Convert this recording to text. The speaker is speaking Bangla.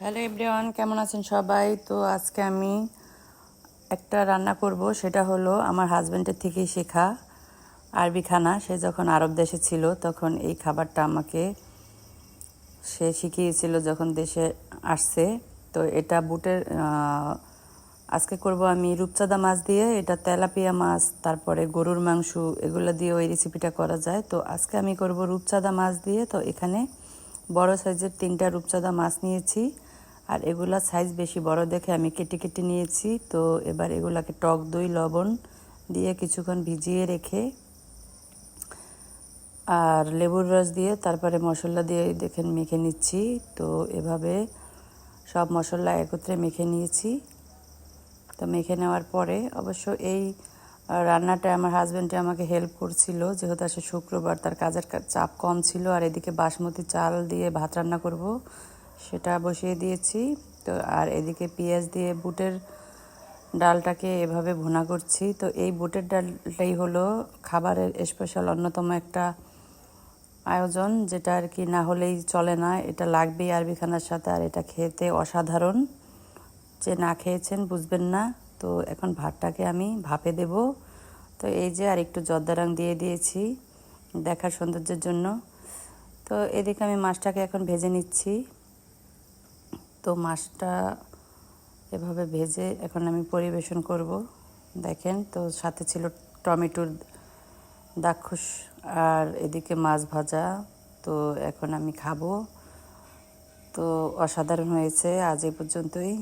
হ্যালো এভরিওয়ান, কেমন আছেন সবাই? তো আজকে আমি একটা রান্না করব, সেটা হলো আমার হাজব্যান্ডের থেকেই শেখা আরবি খানা। সে যখন আরব দেশে ছিল তখন এই খাবারটা আমাকে সে শিখিয়েছিল যখন দেশে আসছে। তো এটা বুটের আজকে করব আমি রূপচাঁদা মাছ দিয়ে, এটা তেলাপিয়া মাছ, তারপরে গরুর মাংস, এগুলো দিয়ে ওই রেসিপিটা করা যায়। তো আজকে আমি করব রূপচাঁদা মাছ দিয়ে। তো এখানে বড় সাইজের 3টা রূপচাঁদা মাছ নিয়েছি, আর এগুলা সাইজ বেশি বড় দেখে আমি কেটে কেটে নিয়েছি। তো এবার এগুলাকে টক দই লবণ দিয়ে কিছুক্ষণ ভিজিয়ে রেখে আর লেবুর রস দিয়ে তারপরে মশলা দিয়ে দেখেন মেখে নিচ্ছি। তো এভাবে সব মশলা একত্রে মেখে নিয়েছি। তো মেখে নেওয়ার পরে অবশ্য এই রান্নাটা আমার হাজব্যান্ডে আমাকে হেল্প করছিল, যেহেতু আসে শুক্রবার, তার কাজের চাপ কম ছিল। আর এদিকে বাসমতি চাল দিয়ে ভাত রান্না করব, সেটা বসিয়ে দিয়েছি। তো আর এদিকে পেঁয়াজ দিয়ে বুটের ডালটাকে এভাবে ভুনা করছি। তো এই বুটের ডালটাই হলো খাবারের স্পেশাল অন্যতম একটা আয়োজন, যেটা আর কি না হলেই চলে না। এটা লাগবেই আরবি খানার সাথে, আর এটা খেতে অসাধারণ। যে না খেয়েছেন বুঝবেন না। তো এখন ভাতটাকে আমি ভাপে দেব। তো এই যে আর একটু জর্দা রং দিয়ে দিয়েছি দেখার সৌন্দর্যের জন্য। তো এদিকে আমি মাছটাকে এখন ভেজে নিচ্ছি। তো মাছটা এভাবে ভেজে এখন আমি পরিবেশন করব। দেখেন, তো সাথে ছিল টমেটোর দাক্ষুস আর এদিকে মাছ ভাজা। তো এখন আমি খাবো। তো অসাধারণ হয়েছে। আজ এই পর্যন্তই।